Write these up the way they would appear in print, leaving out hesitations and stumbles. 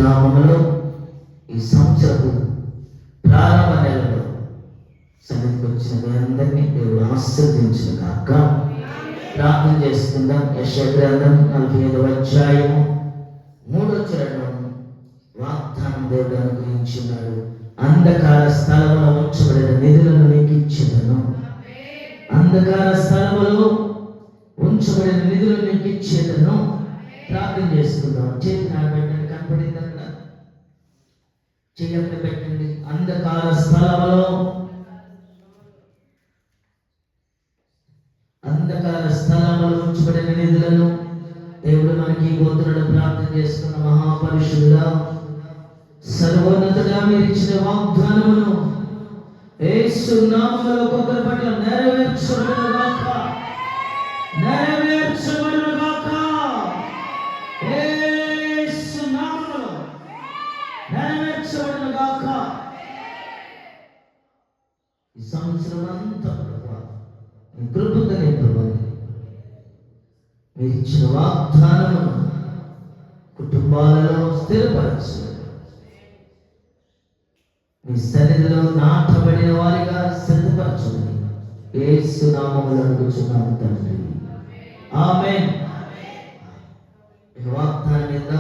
నామములో ఈ సంవత్సరపు ప్రారంభ నెలలో సన్నిధికి వచ్చిన మీ అందరినీ దేవుడు ఆశీర్వదించిన కాక ప్రార్థన చేసుకుందాం. యెషయా గ్రంథం 45వ అధ్యాయము 3వ చరణం వాగ్దానం దేవుడు అనుగ్రహించున్నాడు. అంధకార స్థలములో ఉంచబడిన నిధులను నీకు ఇచ్చేదను. అంధకార స్థలములో ఉంచబడిన నిధులను నీకు ఇచ్చేదను. ప్రార్థన చేసుకుందాం. చేతి నాకు పెట్టండి, కనపడింది అక్కడ. చెయ్యి పెట్టండి. అంధకార స్థలములో ఉంచబడిన నిధులను దేవుడు మనకి పోతున్నాడు. ప్రార్థన చేసుకున్న మహాపరిశుద్ధుడా, సర్వోన్నతుడా, మీరు ఇచ్చిన వాగ్దానమును యేసు నామములో ఒక్కొక్కరి పట్ల నెరవేర్చబడును గాక, నెరవేర్చబడును గాక. యేసు నామములో నెరవేర్చబడును గాక. ఈ సంవత్సరం అంతా కృపతనే ప్రభావం మీరు ఇచ్చిన వాగ్దానమును కుటుంబాలలో స్థిరపరచు. మీ సన్నిధిలో నాటబడిన వారిగా సిద్ధపరచుని యేసు నామములో అడుగుచున్నాము తండ్రి, ఆమేన్. వాగ్దానం మీద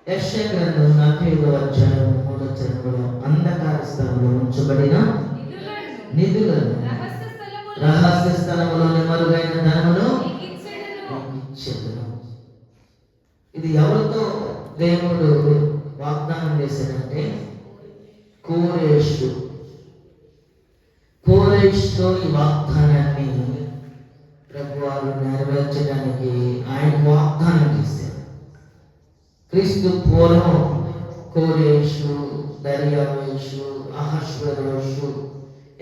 యెషయా గ్రంథం 45వ అధ్యాయం 3వ చరణంలో అంధకార స్థలంలో ఉంచబడిన నిధులను రహస్య స్థలములోని మరుగైన ధనమును ఇచ్చేదను. ఇది ఎవరితో దేవుడు వాగ్దానం చేశాడంటే కోరేషుతో ఈ వాగ్దానాన్ని ప్రభువారు నెరవేర్చడానికి ఆయన వాగ్దానం చేశారు. క్రీస్తు పూర్వం కోరేషు, దర్యావేషు, అహష్వేరోషు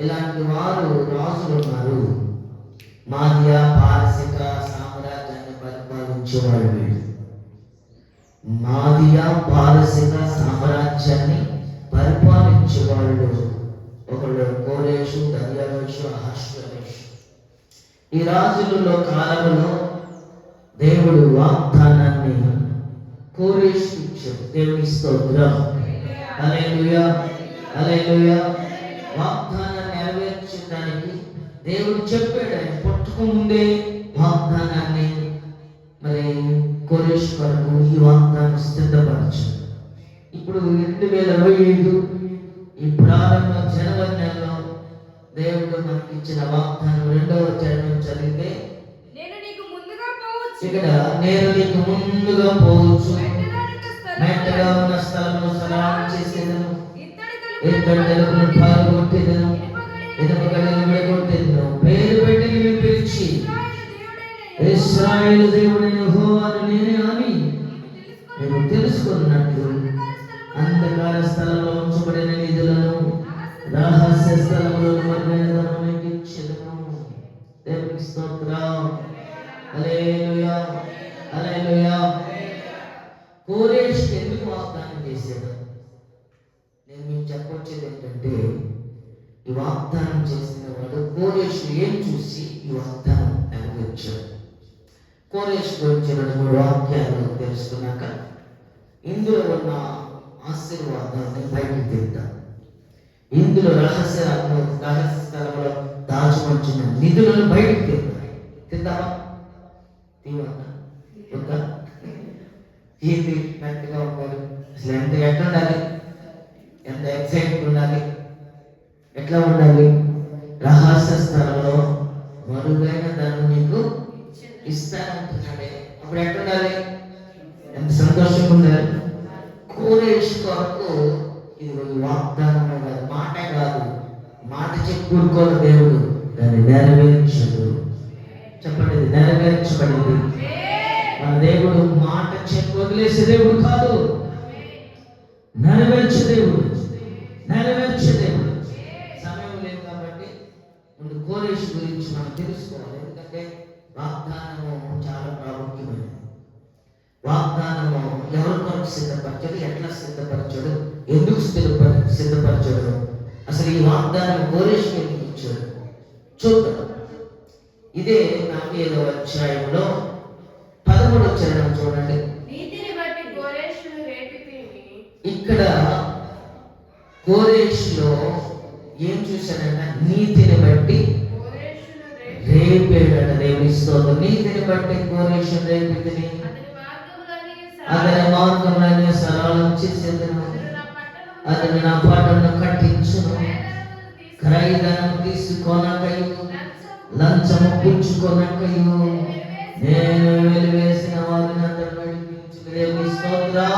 ఇలాంటి వారు రాజులు ఉన్నారు. మాదియా పారసిక సామ్రాజ్యాన్ని పరిపాలించేవాళ్ళు వీళ్ళు. మాదియా పారసిక సామ్రాజ్యాన్ని పరిపాలించేవాళ్ళు ఒకళ్ళు కోరేషు, దర్యావేషు, అహష్వేరోషు. ఈ రాజులలో కాలంలో దేవుడు వాగ్దానాన్ని కోరేషు ఇచ్చాడు. దేవుని స్తోత్రం, హల్లెలూయా, హల్లెలూయా. వాగ్దానాన్ని నెరవేర్చడానికి దేవుడు చెప్పాడు. ఆయన పుట్టక ముందే వాగ్దానాన్ని మరి కోరేషు వరకు ఈ వాగ్దానం సిద్ధపరచాడు. ఇప్పుడు 2025 ఈ ప్రారంభ జనవరి నెలలో దేవుడు మనకి ఇచ్చిన వాగ్దానం 2వ చరణం చదివితే ఇక్కడ నేను నీకు ముందుగా పోవచ్చు, మెట్టగా ఉన్న స్థలంలో సలాం చేసేదను, ఇత్తడి తలుపును పాల్గొట్టేదను, ఇనుప గడియలు విడగొట్టేదను, పేరు పెట్టి నిన్ను పిలిచి ఇశ్రాయేలు దేవుడైన యెహోవాను నేనే అని నేను తెలుసుకున్నట్లు అంధకార స్థలంలో ఉంచబడిన నిధులను రహస్య స్థలములో మరుగైన ధనమును ఇచ్చెదను. దేవునికి స్తోత్రం, హల్లెలూయా, హల్లెలూయా. కోరేషు ఎందుకు వాగ్దానం చేశాడు? నేను మీకు చెప్పొచ్చేది ఏంటంటే, ఈ వాగ్దానం చేసిన వాడు కోరేషు ఏం చూసి ఈ వాగ్దానం నెరవేర్చాడు. కోరేషు గురించి 2-3 వాక్యాలు తెలుసుకున్నాక ఇందులో ఉన్న ఆశీర్వాదాన్ని బయటికి తీద్దాం. ఇందులో రహస్య స్థలంలో దాచుకొచ్చిన నిధులను బయటికి తీద్దామా? తీవద్దా? ఇది మెత్తగా ఉండాలి. అసలు ఎట్లా ఉండాలి? ఎంత ఎక్సైట్మెంట్ ఉండాలి? ఎట్లా ఉండాలి? రహస్య స్థలంలో మరుగైన ధనం నీకు ఇస్తానంటున్నాడే. అప్పుడు ఎట్లుండాలి? ఎంత సంతోషంగా ఉండాలి? కోరేషు కొరకు ఇది వాగ్దానమే కాదు, మాటే కాదు, మాట చెప్పుకోరు దేవుడు, దాన్ని నెరవేర్చడు. చెప్పండి, ఇది నెరవేర్చబడింది. మన దేవుడు మాట చెప్పి వదిలేసే దేవుడు కాదు, నెరవేర్చే దేవుడు, నెరవేర్చే దేవుడు. సమయం లేదు కాబట్టి ముందు కోరేషు గురించి మనం తెలుసుకోవాలి. ఎందుకంటే వాగ్దానము చాలా ప్రాముఖ్యమైనది. వాగ్దానము ఎవరి కొరకు సిద్ధపరచడు, ఎట్లా సిద్ధపరచడు, ఎందుకు సిద్ధపరచడు, అసలు ఈ వాగ్దానం కోరేషు ఎందుకు ఇచ్చాడు చూద్దాం. ఇదే 47వ అధ్యాయంలో 13వ చరణం చూడండి. నీతిని బట్టి కోరేషును రేటు ఇక్కడ కోరేషులో ఏం చూశాడంట? నీతిని బట్టి రేపేడట. దేవుని స్తోత్రం. నీతిని బట్టి కోరేషు రేపితిని, అతని మార్గములన్నీ సరళం చేసేదను, అతని నా పట్టణం కట్టించును, క్రయధనం తీసుకొనకయు లంచము పుచ్చుకొనకయు నేను వెలివేసిన వారిని అతను నడిపించు. దేవుని స్తోత్రం.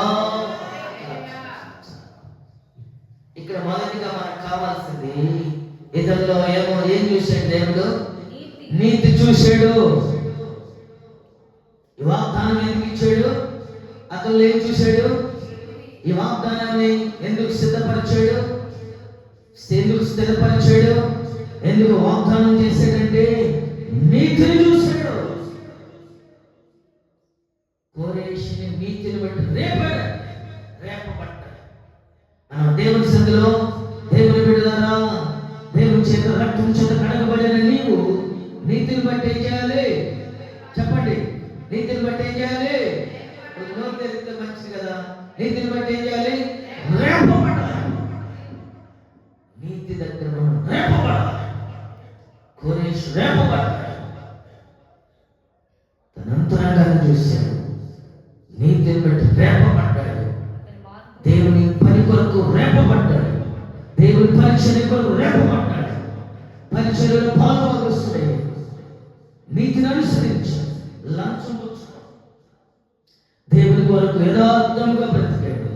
ఇక్కడ మొదటిగా మనకు కావాల్సింది, ఇతరులో ఏం చూశాడు దేవుడు? నీతి చూశాడు. ఈ వాగ్దానం ఎందుకు ఇచ్చాడు? అతను ఏం చూశాడు? ఈ వాగ్దానాన్ని ఎందుకు సిద్ధపరిచాడు? ఎందుకు స్థిరపరిచాడు? ఎందుకు వాగ్దానం చేశాడంటే నీతిని చూశాడు. కోరేషుని నీతిని బట్టి రేపబడ్డాడు. దేవుని సందులో దేవుని బిడ్డలారా, దేవుని చేత రక్తం చేత కడగబడిన నీవు నీతిని బట్టి ఏం చేయాలి? చెప్పండి. నీతిని బట్టి ఏం చేయాలి? నోరు తెరిస్తే మంచిది కదా. నీతిని బట్టి ఏం చేయాలి? రేపబడాలి. నీతి దగ్గర మనం రేపబడాలి. కోరేషు రేపబడ్డాడు. తన అంతరంగాన్ని చూశాడు. నీతిని బట్టి రేపబడ్డాడు. దేవుని పని కొరకు రేపబడ్డాడు. దేవుని పరీక్షని కొరకు రేపబడ్డాడు. పరీక్షలలో పాల్గొస్తున్నాయి. నీతిని అనుసరించి లంచం పుచ్చుకో, దేవుని కొరకు యథార్థంగా బ్రతికాడు.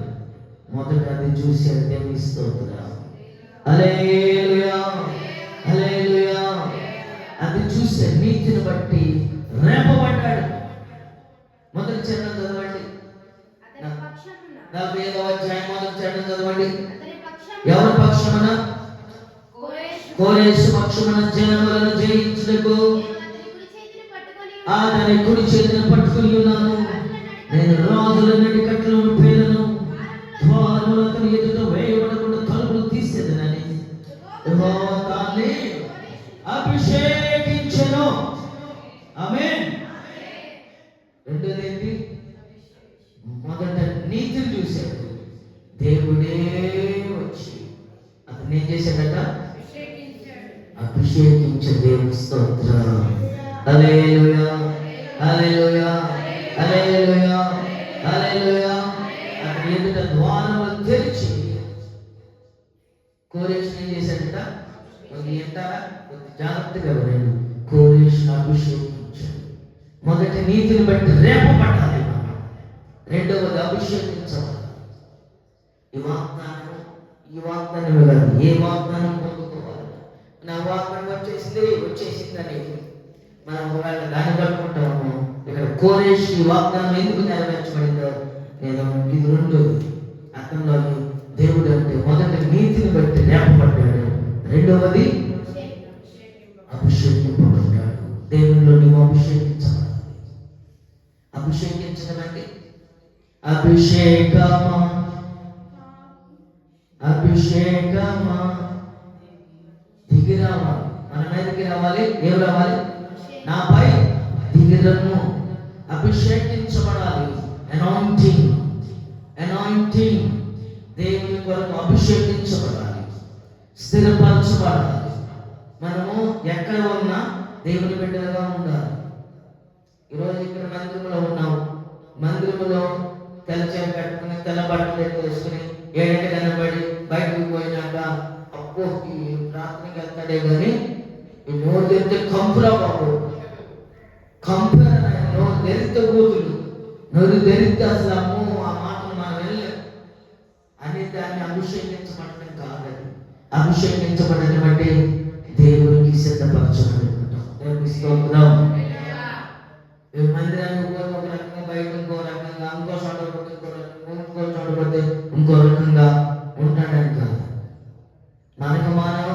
మొదట అది చూశాడు. దేవుని స్తోత్రం. హల్లెలూయా, హల్లెలూయా. అది చూసే నీతిని బట్టి రేపబడ్డాడు. మొదటి చరణం చదవండి. 45వ అధ్యాయం మొదటి చరణం చదవండి. ఎవరి పక్షమున? కోరేషు పక్షమున జనములను జయించుటకు అతని కుడి చేతిని పట్టుకుని ఉన్నాను. నేను రాజుల నడికట్లను పేలను, ద్వారములు అతని ఎదుట వేయబడకుండా తలుపులు తీసేదనని యెహోవా తానే అభిషేకించెను. ఆమేన్. రెండోది ఏంటి? మొదట నీతిని చూశాడు. దేవుడే వచ్చి అతను ఏం చేశాడట? అభిషేకించే. దేవుని స్తోత్రం. హల్లెలూయా, హల్లెలూయా, హల్లెలూయా, హల్లెలూయా. అతని ఎదుట ద్వారములు తెరిచి కోరేషు ఏం చేశాడట? ఎంటారా? జాగ్రత్తగా వినండి. కోరేషు అభిషేకించాడు. మొదటి నీతిని బట్టి రేపబడ్డాలి. రెండవది అభిషేకించాలి. ఈ వాగ్దానం కాదు, ఏ వాగ్దానం పొందుకోవాలి? నా వాగ్దానం వచ్చేసిందని మనం ఒకవేళ దాన్ని పట్టుకుంటాము. ఇక్కడ కోరేషు ఈ వాగ్దానం ఎందుకు నెరవేర్చబడిందో నేను ఇది రెండు అర్థంలో దేవుడు అంటే మొదటి నీతిని బట్టి రేపబడ్డాడు. రెండవది అభిషేకింపబడ్డాడు. దేవునిలో నీవు అభిషేకించాలి. అభిషేకించడం అంటే అభిషేకమా, అభిషేకమా. దిగి రావాలి. మన మీదకి రావాలి. ఏం రావాలి? నాపై దిగిరను. అభిషేకించబడాలి. Anointing, anointing. దేవుని కొరకు అభిషేకించబడాలి, స్థిరపరచబడాలి. మనము ఎక్కడ ఉన్నా దేవుని బిడ్డలుగా ఉండాలి. ఈరోజు ఇక్కడ మందిరంలో ఉన్నాము. మందిరంలో తెల్లచీర కట్టుకుని తెల్ల బట్టలు వేసుకుని 7 కనబడి బయటకు పోయినాక అప్పో ఈ ప్రార్థనకి వెళ్తాడే కానీ ఈ నోరు తెరితే కంపురా బాబు, కంపురా. నోరు తెరితే కూతురు, నోరు తెరితే అసలు అమ్మో ఆ మాటలు మనం వెళ్ళలేము అని దాన్ని అభిషేకించబడటం కాదని. అభిషేకించబడటం అంటే దేవునికి సిద్ధపరచడం. దేవునికి స్తోత్రం. మందిరానికి పోతే ఒక రకంగా, బయట ఇంకో రకంగా, ఇంకో చోట పోతే ఇంకో రకంగా, ఇంకో చోట పోతే ఇంకో రకంగా ఉంటాడని కాదు. మనకు మనం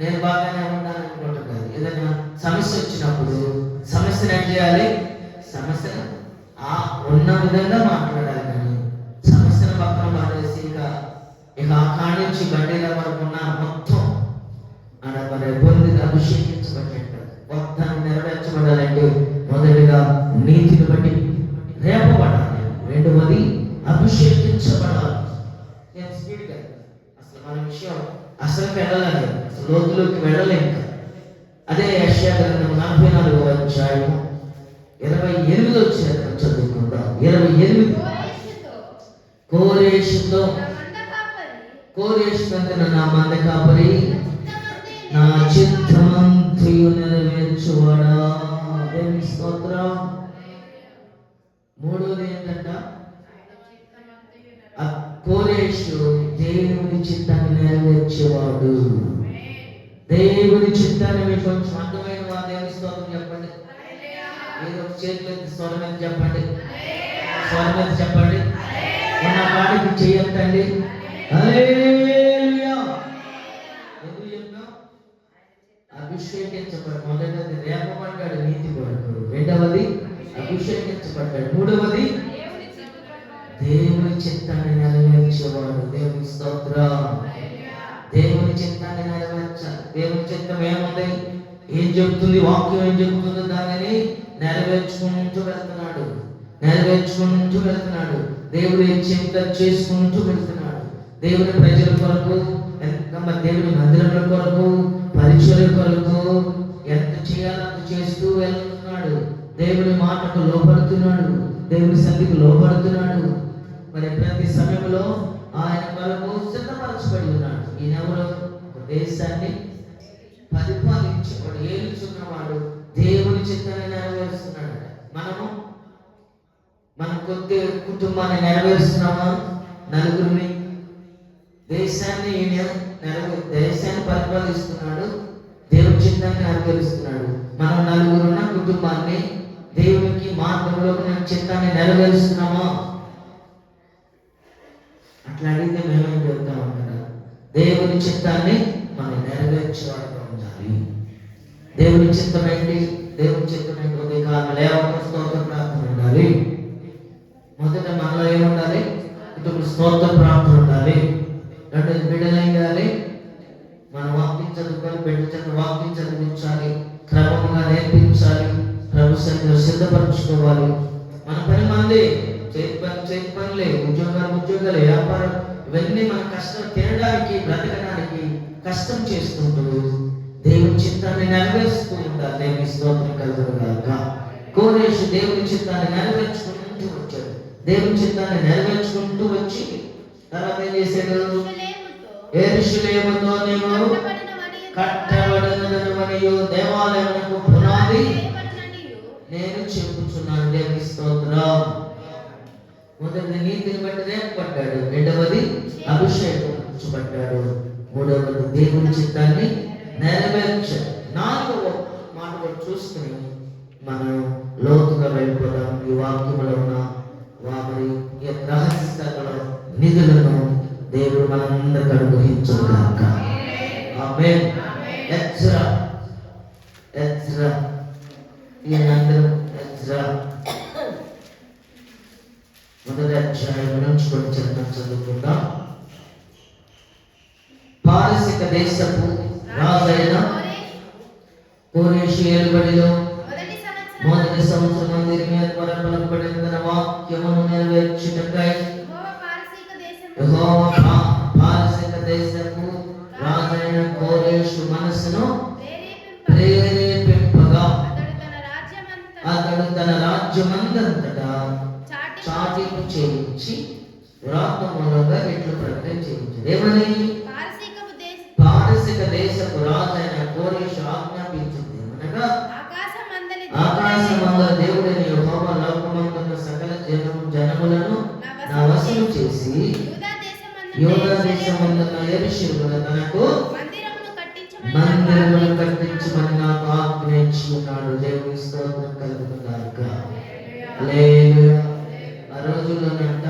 నేను బాగానే ఉంటాను అనుకోవటం కాదు. ఏదైనా సమస్య వచ్చినప్పుడు సమస్యను ఏం చేయాలి? సమస్యను ఉన్న విధంగా మాట్లాడాలి. కానీ సమస్యను పక్కన మారేసి ఇక ఆ కాడి నుంచి బండిల వరకు ఉన్న మొత్తం ఆడ మరి పొందిన అభిషేకించబడ్డాడు. వాగ్దానం నెరవేర్చబడాలంటే మొదటిగా నీతిని బట్టి రేపబడాలి. రెండవది అభిషేకించబడాలి. నేను స్పీడ్గా అసలు మన విషయం అసలు వెళ్ళలేదు, అసలు లోతులోకి వెళ్ళలేక. అదే యెషయా గ్రంథం 44వ అధ్యాయం 28 వచ్చిన చదువుకుందాం. 28. కోరేషుతో నా మంద కాపరి నా చిత్తమంతయు నెరవేర్చువాడా. దేవుని స్తోత్రం. మూడోది ఏంటంట, కోరేషు దేవుని చిత్తాన్ని నెరవేర్చేవాడు. దేవుని చిత్తాన్ని మీకు కొంచెం అర్థమైన వారు దేవుని స్తోత్రం చెప్పండి. ఏదో చేతులు స్వరం మీద చెప్పండి, స్వరం మీద చెప్పండి. ఉన్న వాడికి చేయొద్దండి. హల్లెలూయా. ఎందుకు చెప్పినా అభిషేకించబడ్డాడు. మొదటిది రేపబడ్డాడు నీతి కొరకు, రెండవది అభిషేకించబడ్డాడు, మూడవది దేవుని చిత్తాన్ని నెరవేర్చేవాడు. దేవుని స్తోత్రం. దేవుని చిత్తాన్ని నెరవేర్చాలి. దేవుని చిత్తం ఏముంది, ఏం చెబుతుంది, వాక్యం ఏం చెబుతుందో దానిని నెరవేర్చుకుంటూ వెళ్తున్నాడు, నెరవేర్చుకుంటూ వెళ్తున్నాడు. దేవుడు ఏం చెప్తా చేసుకుంటూ వెళ్తున్నాడు. దేవుని ప్రజల కొరకు, దేవుని మందిరముల కొరకు, పరిచర్య కొరకు ఎంత చేయాలో అంత చేస్తూ వెళ్తున్నాడు. దేవుని మాటకు లోపడుతున్నాడు, దేవుని సన్నిధికి లోపడుతున్నాడు. మరి ప్రతి సమయంలో ఆయన కొరకు సిద్ధపరచబడి ఉన్నాడు. ఈయనెవరు, దేశాన్ని పరిపాలించేవాడు, ఏలుచున్నవాడు, దేవుని చిత్తాన్ని నెరవేరుస్తున్నాడు. మన కొద్ది కుటుంబాన్ని నెరవేరుస్తున్నామా? నలుగురిని, దేశాన్ని దేశాన్ని పరిపాలిస్తున్నాడు, దేవుని చిత్తాన్ని నెరవేరుస్తున్నాడు. మనం నలుగురున్న కుటుంబాన్ని దేవునికి మార్గంలో చిత్తాన్ని నెరవేరుస్తున్నామా? అట్లా అడిగితే మేమేం చెప్తామంటారా? దేవుని చిత్తాన్ని మనం నెరవేర్చేవాడుగా ఉండాలి. దేవుని చిత్తం ఏంటి? దేవుని చిత్తం ఏంటి? ఉదయకాలం లేవక స్తోత్ర ప్రార్థన ఉండాలి. మొదట మనలో ఏముండాలి? ఇటు స్తోత్ర ప్రార్థన ఉండాలి. రెండోది బిడ్డలయ్యాలి. మనం వాక్యం చదువుకొని బిడ్డ వాక్యం చదివించాలి, క్రమంగా నేర్పించాలి, ప్రభు సన్నిధిలో సిద్ధపరచుకోవాలి. మన పని మంది, చేతి పనులే, ఉద్యోగాలు, వ్యాపారం, ఇవన్నీ మన కష్టం, తినడానికి బ్రతకడానికి కష్టం చేసుకుంటూ దేవుని చిత్తాన్ని నెరవేరుస్తూ ఉంటారు. దేవుని స్తోత్రం కలుగునుగాక. కోరేషు దేవుని చిత్తాన్ని నెరవేర్చుకుంటూ వచ్చాడు. దేవుని చిత్తాన్ని నెరవేర్చుకుంటూ వచ్చి తర్వాత ఏం చేశాడు? యెరూషలేముతో నీవు కట్టబడినదనియు దేవాలయమునకు పునాది నేను చెప్పుచున్నాను. దేవుని స్తోత్రం. మొదటి నీతిని బట్టి రేపబడ్డాడు, రెండవది అభిషేకించబడ్డాడు, మూడవది దేవుని చిత్తాన్ని నెరవేర్చాడు. నాలుగవ మాట కూడా చూసుకుని మనం లోతుగా వెళ్ళిపోదాం. ఈ వాక్యములో ఉన్న వారి రహస్యాలలో నిధులను దేవుడు మనందరికీ అనుగ్రహించుగాక. ఆమేన్. ఎజ్రా మొదటి అధ్యాయం నుంచి కొంచెం చదువుకుందాం. పారసిక దేశపు రాజైన కోరేషు ఏలుబడిలో మొదటి సంవత్సరం ఇర్మియా ద్వారా పలుకబడిన తన వాక్యమును నెరవేర్చుటకై యెహోవా పారసిక దేశపు రాజైన కోరేషు మనసును ప్రేరేపింపగా అతడు తన రాజ్యమందంతటా చాటింపు చేయించి వ్రాత మూలంగా ఇట్లు ప్రకటన చేయించాడు. ఏమని? పారసిక దేశపు రాజైన కోరేషు ఆజ్ఞాపించింది ఏమనగా, ఆకాశమందల దేవుడైన యెహోవా లోకమందున్న సకల జనములను నా వశము చేసి యూదా దేశమందున్న యెరూషలేములో తనకు మందిరమును కట్టించమని నాకు ఆజ్ఞయించి ఉన్నాడు. దేవుని స్తోత్రం కలుగునుగాక. హల్లెలూయా. ఆ రోజుల్లోనంట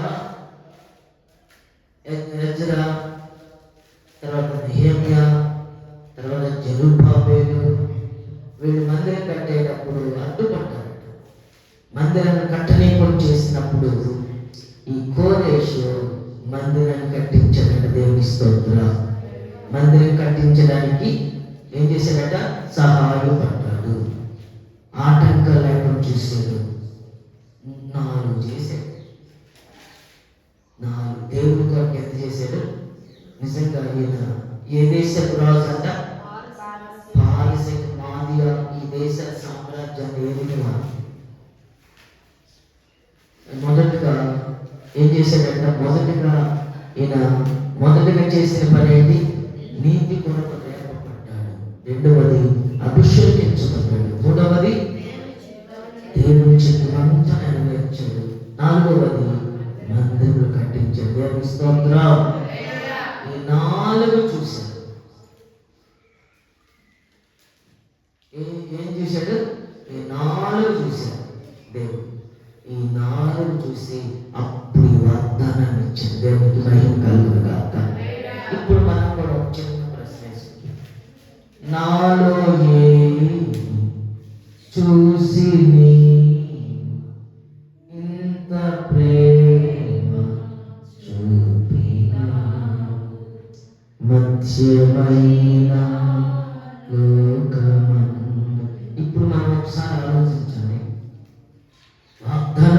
ఎజ్రా, తర్వాత నెహెమ్యా, తర్వాత జెరుబ్బాబెలు వీళ్ళు మందిరం కట్టేటప్పుడు అడ్డుపడ్డారు. మందిరాన్ని కట్టనీయకుండా చేసినప్పుడు ఈ కోరేషు మందిరాన్ని కట్టించాడట. దేవుని స్తోత్రం. మందిరం కట్టించడానికి ఏం చేశాడట? సహాయపడ్డాడు. ఆటంకాలు లేకుండా చూశాడు. 4 చేశాడు. 4 దేవుని కొరకు ఎంత చేశాడు? నిజంగా ఈయన ఏ దేశపు రాజు అంట? పారసీక మాదియా ఈ దేశ సామ్రాజ్యాన్ని ఏలినవాడు. మొదటగా ఏం చేశాడంట? మొదటిగా చేసిన పని ఏంటి? నీతి కొరకు రేపబడ్డాడు. రెండవది అభిషేకించబడ్డాడు. మూడవది దేవుని చిత్తమంతా నెరవేర్చాడు. నాలుగవది మందిరములు కట్టించాడు. దేవుని స్తోత్రం. ఈ 4 చూశాడు. ఏం చూశాడు? ఈ 4 చూశాడు దేవుడు. ఈ 4 చూసి అప్పుడు ఈ వాగ్దానాన్ని ఇచ్చాడు. దేవునికి మహిమ కలుగును గాక. ఇప్పుడు మనం కూడా ఒక చిన్న ప్రశ్న వేసుకుందాం. నాలో ఏమి చూసి ఇంత ప్రేమ చూపినా మధ్యమైన లోకమందు. ఇప్పుడు మనం ఒకసారి ఆలోచించండి. వాగ్దాన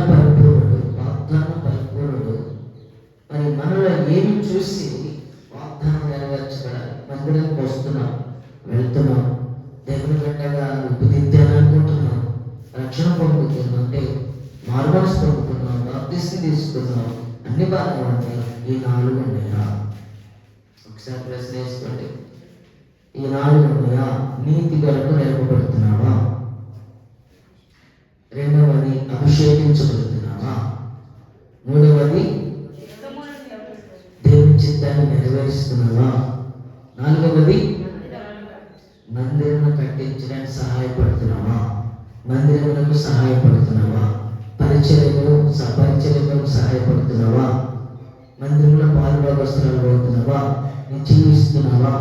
పరిపూర్ణుడు మరి మనలో ఏమి చూసి వాగ్దానం నెరవేర్చబడాలి? మందిరానికి వస్తున్నాం, వెళ్తున్నాం, దేవుని గంటగా ఉపదిద్యాన్ని అనుకుంటున్నాం, రక్షణ పొందుతున్నాం, అంటే మార్గస్ పొందుతున్నాం, బాప్తిస్మం తీసుకున్నాం, అన్ని బాగా ఉంటాయి. ఈ 4 ఉన్నాయా? ఒకసారి ప్రశ్న వేసుకోండి. ఈ 4 ఉన్నాయా? నీతి కొరకు నేర్పబడుతున్నావా? రెండవది అభిషేకించబడుతున్నావా? మూడవది దేవుని చిత్తాన్ని నెరవేరుస్తున్నావా? నాలుగవది మందిరమును కట్టించడానికి సహాయపడుతున్నావా? మందిరములకు సహాయపడుతున్నావా? పరిచర్యలకు సహాయపడుతున్నావా? మందిరంలో పాలుభాగస్తురాలు అవుతున్నావా? నేను జీవిస్తున్నావా?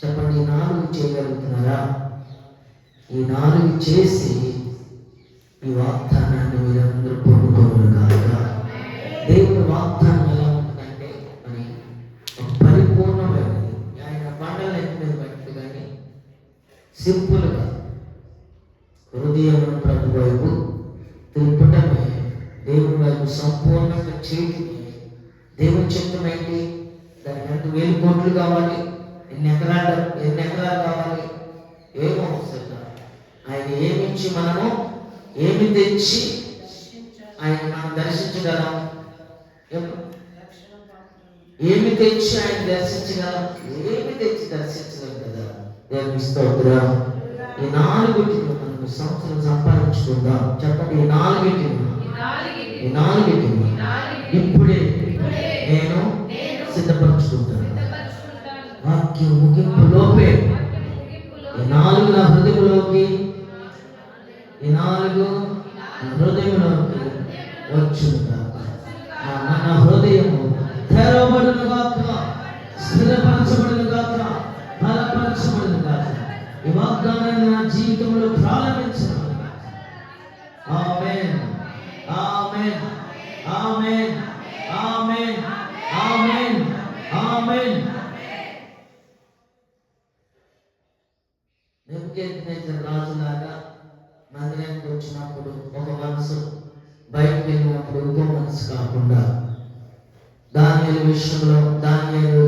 చెప్పండి. ఈ 4 చేయగలుగుతున్నారా? ఈ 4 చేసి ఈ వాగ్దానాన్ని మీరందరూ పొందుకోవాలి కాక. దేవుని వాగ్దానం ఎలా ఉంటుందంటే మరి ఒక పరిపూర్ణమైనది. ఆయన బండలు ఎత్తిన బట్టి కానీ సింపుల్గా హృదయం ప్రభు వైపు తిప్పటమే, దేవుని వైపు సంపూర్ణంగా చేయటమే దేవుని చిత్తం ఏంటి? దానికి ఎంత 1000 కోట్లు కావాలి, ఎన్ని ఎకరాలు కావాలి, ఏమో అవసరం. ఆయన ఏమిచ్చి మనము ఏమి తెచ్చి ఆయన మనం దర్శించగలం? ఏమి తెచ్చి ఆయన దర్శించగలం? ఏమి తెచ్చి దర్శించగలం కదా. దేవుని స్తోత్రం. ఈ 4 మనం సంవత్సరం సంపాదించుకుందాం. చెప్పండి. ఈ 4 ఇప్పుడే నేను సిద్ధపరచుకుంటాను. వాక్యం ముగింపు లోపే ఈ 4 నా హృదయంలోకి వచ్చును గాక. నా హృదయము తెరవబడును గాక, స్థిరపరచబడును గాక, బలపరచబడును గాక. ఈ వాగ్దానాన్ని నా జీవితంలో ప్రారంభించను. ఆమేన్, ఆమేన్, ఆమేన్, ఆమేన్, ఆమేన్, ఆమేన్. నెబుకద్నెజర్ రాజులాగా మందిరానికి వచ్చినప్పుడు ఒక మనసు, బయటకు వెళ్ళినప్పుడు ఇంకో మనసు కాకుండా దానియేలు విషయంలో దానియేలు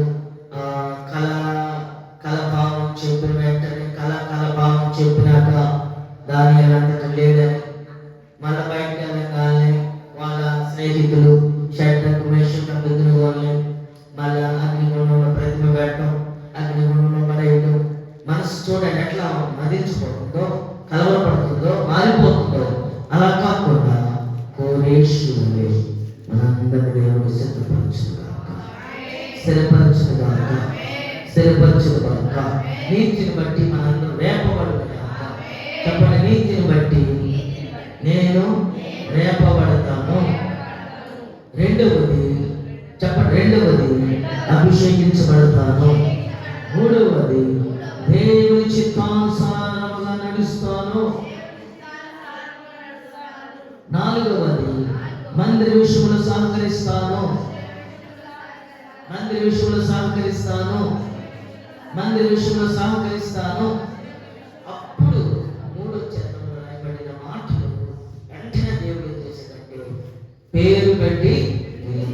కలభావం చెప్పిన వెంటనే కలభావం చెప్పినాక దానియేలు అంతటా లేదని మళ్ళీ బయటకు వెళ్ళగానే వాళ్ళ స్నేహితులు షడ్రకు మేషకు అబేద్నెగోల్ని మళ్ళీ అగ్నిగుండంలో ప్రతిమ పెట్టడం, అగ్నిగుండంలో పడేయడం. మనసు చూడండి ఎట్లా మదించిపోతుందో, కలవరపడుతుందో, మారిపోతుందో. అలా కాకుండా కోరేశ్వరులే మనందరి దేవుడు స్థిరపరచుగాక. నీతిని బట్టి మనందరూ రేపబడుగాక. చెప్పండి. నీతిని బట్టి నేను రేపబడతాను. రెండవది అభిషేకించబడతాను. మూడవది దేవుని చిత్తానుసారముగా నడుస్తాను. నాలుగవది మందిర విషయంలో సహకరిస్తాను. అప్పుడు 3వ చరణంలో రాయబడిన మాటలు వెంటనే దేవుడు ఏం చేశాడంటే పేరు పెట్టి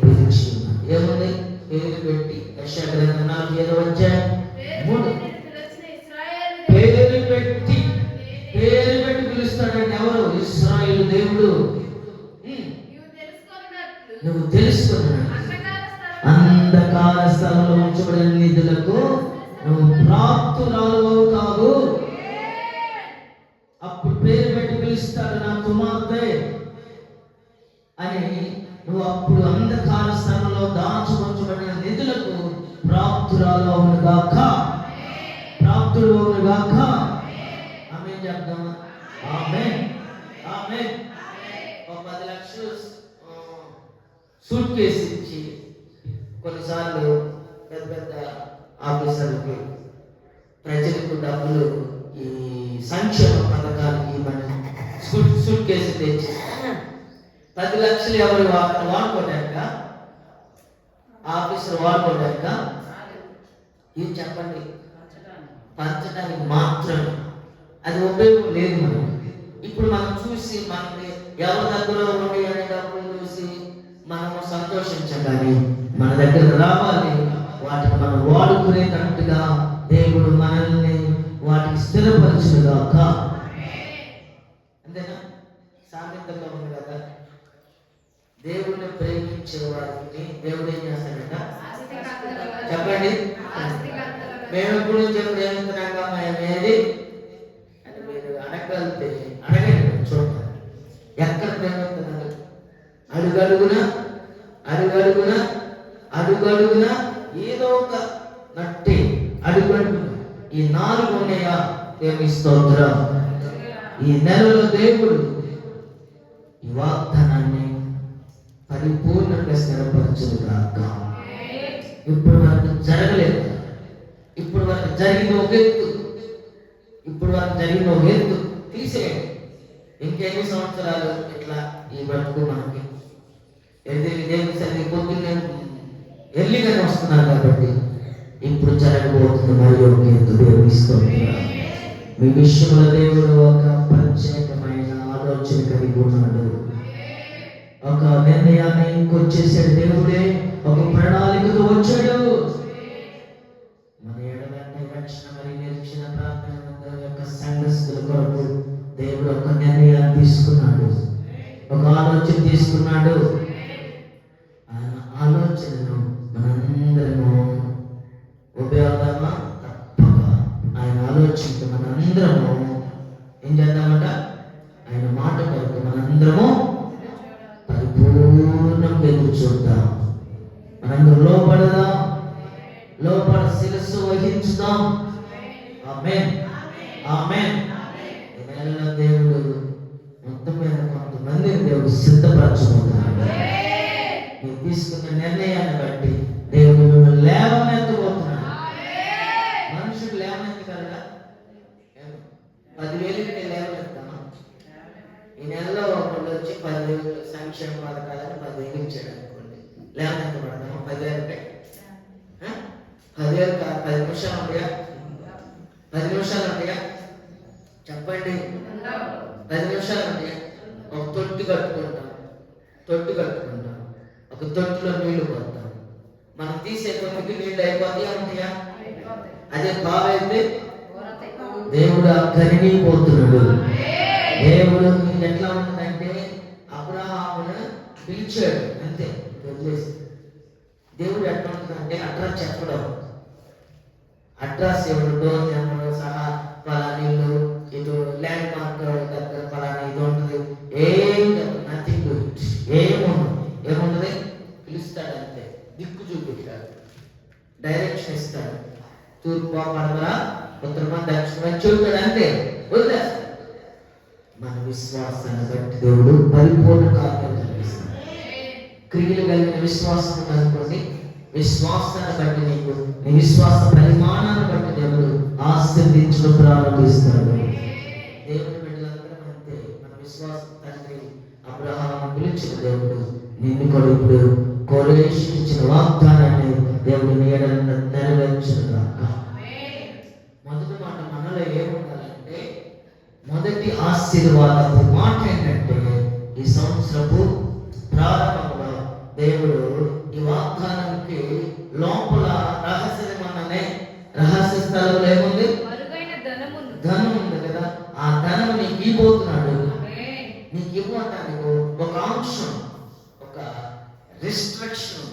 పిలిచి. ఏముంది? పేరు పెట్టి యెషయా గ్రంథం 45వ అధ్యాయం 3. పేరు పెట్టి పిలుస్తాడంటే ఎవరు? ఇశ్రాయేలు దేవుడు. నువ్వు తెలుసుకున్నాడు అంధకార స్థలంలో ఉంచబడిన నిధులకు నువ్వు ప్రాప్తురాలు అవుతావు. అప్పుడు పేరు పెట్టి పిలుస్తాడు, నా కుమార్తె అని. నువ్వు అప్పుడు అంధకార స్థలంలో దాచుకొంచబడిన నిధులకు ప్రాప్తురాలు అవునుగాక, ప్రాప్తుడు అవునుగాక. ఆమేన్ చెప్దామా? ఆమేన్, ఆమేన్. 10 లక్షలు సూట్ కేసు ఇచ్చి కొన్నిసార్లు పెద్ద పెద్ద ఆఫీసర్లకి, ప్రజలకు డబ్బులు ఈ సంక్షేమ పథకాలకి మనం సూట్ కేసు తెచ్చి 10 లక్షలు ఎవరు వాడుకోవడాక, ఆఫీసర్ వాడుకోవడాక, ఇది చెప్పండి, పంచడానికి మాత్రమే. అది ఉపయోగం లేదు. మనం ఇప్పుడు మనం చూసి మనకి ఎవరి దగ్గర ఉండి అనే డబ్బులు చూసి మనము సంతోషించగానే మన దగ్గర రావాలి. వాటిని మనం వాడుకునేటట్టుగా దేవుడు మనల్ని వాటికి స్థిరపరచుగాక. అంతేనా? సామెతలో ఉంది కదా, దేవుడిని ప్రేమించే వారిని దేవుడు ఏం చేస్తాడట? చెప్పండి. మేము ఎప్పుడు ప్రేమిస్తున్నాగా మేమేది అని మీరు అడగలితే అడగండి. చూడండి ఎక్కడ ప్రేమిస్తున్నారు. అడుగడుగున ఏదో ఒక నట్టి అడుగడుగున ఈ 4 ఉన్నాయా? దేవుని స్తోత్రం. ఈ నెలలో దేవుడు ఈ వాగ్దానాన్ని పరిపూర్ణంగా స్థిరపరచుగాక. ఇప్పుడు వరకు జరగలేదు. ఇప్పుడు వరకు జరిగిన ఒక ఎత్తు తీసేయండి. ఇంకెన్ని సంవత్సరాలు ఇట్లా ఈ బ్రతుకు మనకి దేవుని సరి పొద్దున్నే ఎర్లీగానే వస్తున్నారు కాబట్టి ఇప్పుడు జరగబోతుంది మరి ఒక ఎత్తు. దేవుని స్తోత్రం. మీ విషయంలో దేవుడు ఒక ప్రత్యేకమైన ఆలోచన కలిగి ఉన్నాడు. ఒక నిర్ణయాన్ని ఇంకొచ్చేసాడు. దేవుడే ఒక ప్రణాళికతో వచ్చాడు. మన ఎడలని రక్షణ మరి నిరీక్షణ ప్రార్థన యొక్క సంఘస్థుల కొరకు దేవుడు ఒక నిర్ణయాన్ని తీసుకున్నాడు, ఒక ఆలోచన తీసుకున్నాడు. ఆయన ఆలోచనను మనందరము ఉపయోగమా? తప్పక ఆయన ఆలోచనకు మనందరము ఏం చేద్దామట? ఆయన మాట కొరకు మనందరము పరిపూర్ణంగా ఎదురు చూద్దాం. మనందరూ లోపల శిరస్సు వహించుదాం. ఆమేన్, ఆమేన్. ఈ నెలలో దేవుడు మొత్తం మీద కొంతమందిని దేవుడు సిద్ధపరచుకుంటున్నాడు. మీరు తీసుకున్న నిర్ణయాన్ని బట్టి దేవుడు మిమ్మల్ని లేవనెత్తబోతున్నాడు. మనుషుడు లేవనెత్తగలరా? 10,000 లేవనెత్తామా? ఈ నెలలో ఒకళ్ళు వచ్చి 10,000 సంక్షేమ పథకాలను 10,000 ఇచ్చాడు అనుకోండి, లేవనెత్తబడతామా? 10,000 10,000 10 నిమిషాలు ఉంటాయా? 10 నిమిషాలు ఉంటాయా? చెప్పండి. 10 నిమిషాలు ఉంటాయా? ఒక తొట్టి కట్టుకుంటాం. ఒక తొట్టిలో నీళ్లు పోతాం. మనం తీసే కొద్దికి నీళ్లు అయిపోతాయా? ఉంటాయా? అదే బావైతే దేవుడు కరిగిపోతున్నాడు. దేవుడు ఎట్లా ఉంటుందంటే అబ్రహామును పిలిచాడు అంతే, వదిలేసి. దేవుడు ఎట్లా ఉంటుందంటే అడ్రస్ చెప్పడం, అడ్రస్ ఎవరు, డోర్ నెంబర్ సహా, పలానీళ్ళు ఇటు ల్యాండ్ మార్క్ దగ్గర పలానా ఇది ఉంటుంది. ఏం నథింగ్ డు ఇట్. ఏముంటుంది? పిలుస్తాడు అంతే, దిక్కు చూపిస్తాడు, డైరెక్షన్ ఇస్తాడు. తూర్పు పడమరా, ఉత్తరమా, దక్షిణమా చూపుతాడు అంతే, వదిలేస్తాడు. మన విశ్వాసాన్ని బట్టి దేవుడు పరిపూర్ణ కార్యాలు జరిగిస్తాడు. క్రియలు కలిగిన విశ్వాసం అనుకోండి, విశ్వాసాన్ని బట్టి నీకు నీ విశ్వాస పరిమాణాన్ని బట్టి దేవుడు ఆశీర్వదించడం ప్రారంభిస్తాడు. దేవుని బిడ్డలందరం అంతే. మన విశ్వాస తండ్రి అబ్రహాము పిలిచిన దేవుడు నిన్ను కూడా ఇప్పుడు కోరేషించిన వాగ్దానాన్ని దేవుడు నెరవేర్చుగాక. మొదటి మాట మనలో ఏముండాలంటే, మొదటి ఆశీర్వాదపు మాట ఏంటంటే, ఈ సంవత్సరపు ప్రారంభంలో దేవుడు ఈ వాగ్దానానికి లోపల మోక్షం, ఒక రిస్ట్రిక్షన్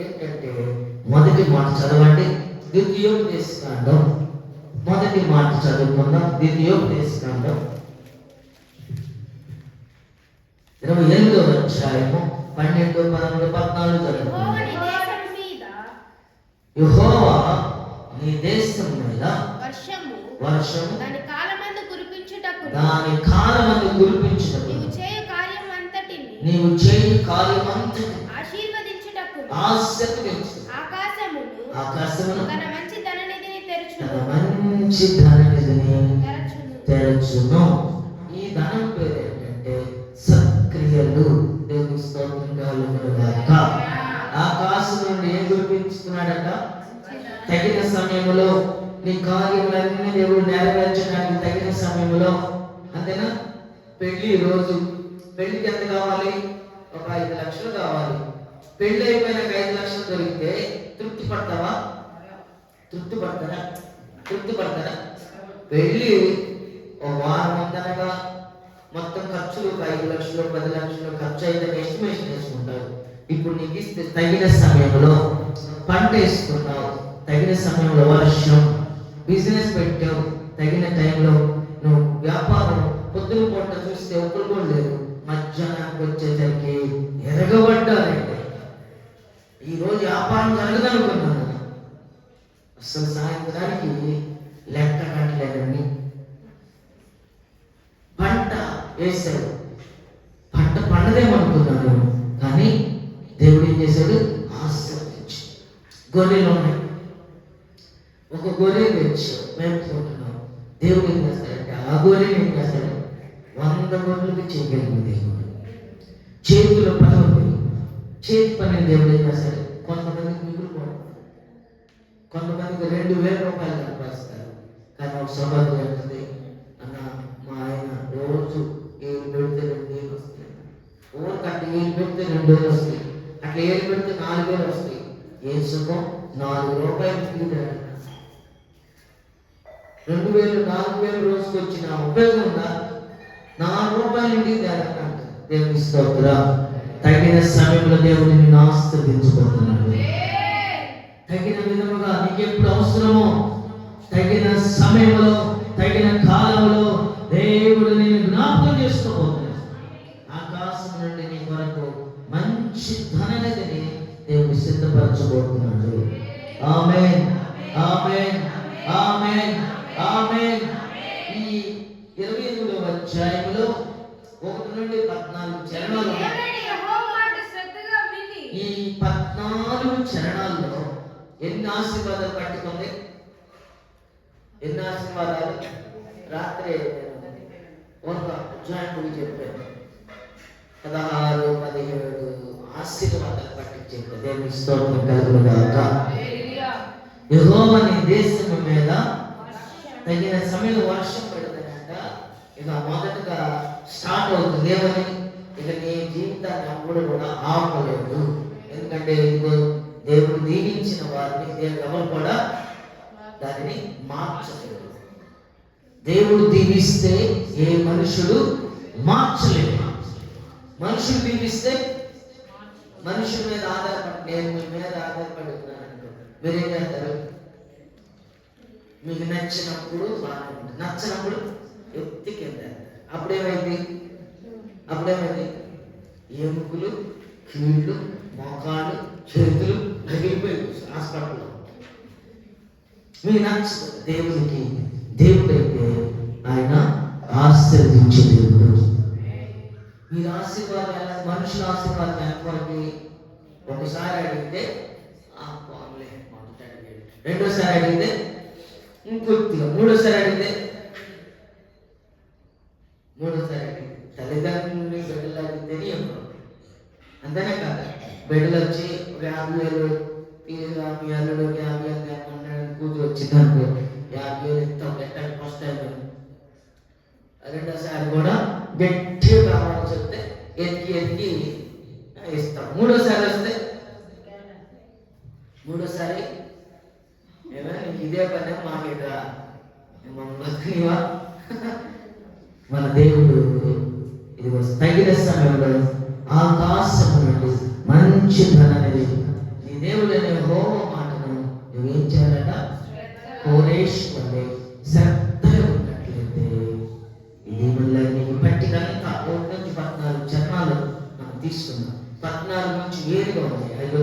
ఏంటంటే మొదటి మాట చదవండి. ద్వితీయోపదేశకాండం మొదటి మాట చదువుకుందాం. ద్వితీయోపదేశకాండం 28వ అధ్యాయము 12, 13, 14 చదువుకుందాం. యెహోవా నీ దేశం మీద వర్షము దాని కాలమందు కురిపించుటకు నీవు చేయు కార్యమంతటిని ఆశీర్వదించుటకు ఆకాశమును తన మంచి ధననిధిని తెరచును. ఈ ధనం పేరు ఏంటంటే సత్క్రియలు. దేవుని స్తోత్రం కలుగునుగాక. ఆకాశం నుండి ఏం కురిపించుకున్నాడట? తగిన సమయంలో నీ కార్యములన్నీ దేవుడు నెరవేర్చడానికి తగిన సమయంలో. అంతేనా? పెళ్లి రోజు పెళ్లికి ఎంత కావాలి? ఒక 5 లక్షలు కావాలి. పెళ్లి అయిపోయినాక 5 లక్షలు దొరికితే తృప్తి పడతావా? తృప్తి పడతారా? పెళ్లి ఒక వారం ఉందనగా మొత్తం ఖర్చులు 5 లక్షలు 10 లక్షలు ఖర్చు అయితే ఎస్టిమేషన్ వేసుకుంటారు. ఇప్పుడు నీకు ఇస్తే తగిన సమయంలో పంట వేసుకున్నావు, తగిన సమయంలో వర్షం, బిజినెస్ పెట్టావు, తగిన టైంలో నువ్వు వ్యాపారం పొద్దున పూట చూస్తే ఒకరు కూడా లేదు, మధ్యాహ్నానికి వచ్చేసరికి ఎరగబడ్డారండి. ఈరోజు వ్యాపారం జరగదనుకున్నాను, అసలు సాయంత్రానికి లెక్క కట్టలేదండి. పంట వేశాడు, పంట పండదేమనుకున్నాను, కానీ దేవుడు ఏం చేశాడు? ఆశీర్వదించి. గొర్రెలు ఉన్నాయి, ఒక గొర్రె తెచ్చి మేపుకుంటున్నాం. దేవుడు ఏం చేస్తాడంటే ఆ గొర్రెని ఏం చేస్తాడు? 100 గొర్రెలకి చేయగలిగిన దేవుడు. చేతిలో పని ఉంది, చేతి పని దేవుడు ఏం చేస్తాడు? కొంతమందికి మిగులుకోవడం, కొంతమందికి 2000 రూపాయలు సంపాదిస్తారు. కానీ ఒక సోదరుడు అంటుంది, అన్న మా ఆయన రోజు 7 పెడితే 2000 వస్తాయి, ఊరికట్ట 7 పెడితే 2000 వస్తాయి, అట్లా 7 పెడితే 4000 వస్తాయి. ఏ సుఖం? 4 రూపాయలు మిగిలినాడు. 2000 4000 రోజుకి వచ్చిన ఉపయోగం ఉందా? 4 రూపాయలు ఇంటికి తేడాలంట. దేవుని స్తోత్రం. తగిన సమయంలో దేవుడు నిన్ను ఆశీర్వదించబోతున్నాడు. తగిన విధముగా నీకు ఎప్పుడు అవసరమో తగిన సమయంలో తగిన కాలంలో దేవుడు నిన్ను జ్ఞాపకం చేసుకోబోతున్నాడు. ఆకాశం నుండి నీ కొరకు మంచి ధననిధిని దేవుడు సిద్ధపరచబోతున్నాడు. ఆమేన్, ఆమేన్, ఆమేన్, ఆమేన్. ఈ 28వ అధ్యాయంలో 1 నుండి 14 చరణాలు. ఈ 14 చరణాల్లో ఎన్ని ఆశీర్వాదాలు పట్టుకుంది? ఎన్ని ఆశీర్వాదాలు? రాత్రి ఒక అధ్యాయం చెప్పాను, 16, 17 ఆశీర్వాదాలు పట్టించారు. దేవుని స్తోత్రం కలుగునుగాక. యెహోవా నీ దేశము మీద తగిన సమయంలో వర్షం పెడతానంట. ఇక మొదటగా స్టార్ట్ అవుతుంది. ఏమని? ఇక నీ జీవితాన్ని అప్పుడు కూడా ఆపలేదు. ఎందుకంటే ఇదిగో దేవుడు దీవించిన వారిని దేవుడు ఎవరు కూడా దానిని మార్చలేదు. దేవుడు దీవిస్తే ఏ మనుషుడు మార్చలేదు. మనుషులు దీవిస్తే మనుషుల మీద ఆధారపడి, నేను మీ మీద ఆధారపడి ఉన్నాను, మీరేం చేస్తారు? మీకు నచ్చినప్పుడు బాగా ఉంటుంది, నచ్చినప్పుడు ఎత్తికి వెళ్తారు. అప్పుడేమైంది? ఎముకలు, కీళ్ళు, మోకాళ్ళు, చేతులు పగిలిపోయి హాస్పిటల్లో. మీకు నచ్చదు. దేవుడైతే ఆయన ఆశీర్వదించే దేవుడు. మీరు ఆశీర్వాదం ఎలా? మనుషుల ఆశీర్వాదం ఎంతవరకు? ఒకసారి అడిగితే మొదటి అడిగాడు, రెండోసారి అడిగితే ఇంకొద్దిగా, మూడోసారి అడిగితే తల్లిదండ్రులని బిడ్డలు అడిగితేనే ఇవ్వరు. అంతేనే కాదు, బిడ్డలు వచ్చి 50,000 మీ అల్లుడు 50,000 కాకుండా కూతురు వచ్చిందనుకో, 50,000 ఇస్తాం గట్టానికి ఫస్ట్ టైం. రెండోసారి కూడా గట్టిగా కావాలని చెప్తే ఎత్తికి ఇస్తాం. మూడోసారి వస్తే ఏమైనా నీకు ఇదే పని మాకేదా మమ్మల్నివా? మన దేవుడు ఇది తగిన సమయంలో ఆకాశం నుండి మంచి ధనాన్ని నీ దేవుడైన యెహోవా మాటను నువ్వేం చేయాలట? కోరేష్ వల్లే శ్రద్ధగా ఉన్నట్లయితే ఇది మళ్ళీ నీకు పట్టికంతా 1 నుంచి 14 చరణాలు మనం తీసుకున్నాం. 14 నుంచి వేరుగా ఉన్నాయి. 5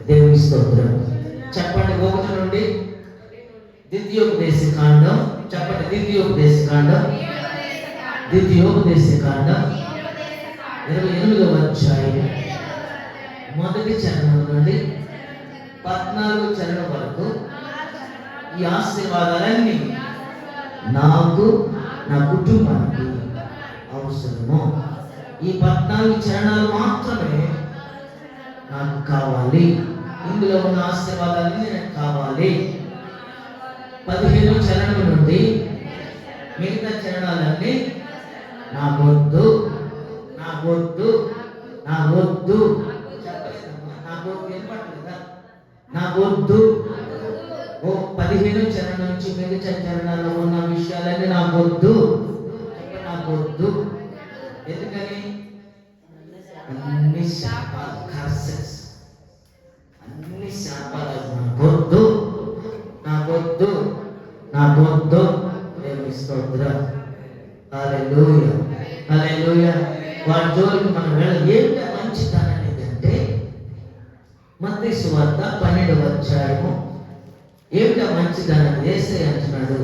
దేవుని స్తోత్రం. చెప్పండి 1 నుండి ద్వితీయోపదేశ కాండం. చెప్పండి ద్వితీయోపదేశ కాండం 28వ అధ్యాయం మొదటి చరణం నుండి 14 చరణం వరకు ఈ ఆశీర్వాదాలన్నీ నాకు నా కుటుంబానికి అవసరము. ఈ 14 చరణాలు మాత్రమే నాకు కావాలి. ఇందులో ఉన్న ఆశీర్వాదాలన్నీ నాకు కావాలి. 15 చరణం నుండి మిగతా చరణాలన్నీ నాకొద్దు, నాకొద్దు, నాకొద్దు. చెప్పలేదమ్మా, నాకొద్దు ఏర్పడలేదా? నాకొద్దు. 15 చరణం నుంచి మిగతా చరణాల్లో ఉన్న విషయాలన్నీ నాకొద్దు, నాకొద్దు. ఎందుకని? అన్ని శాపాలు, కర్సెస్, అన్ని శాపాలు నాకొద్దు, నాకొద్దు, నాకొద్దు. దేవుని స్తోత్రం. హల్లెలూయా, హల్లెలూయా. వారి జోలికి మనం వెళ్ళాలి. ఏంటి మంచితనం అనేది అంటే మత్తయి సువార్త 12వ అధ్యాయము. ఏమిటా మంచిదనం? యేసయ్య అంటున్నాడు,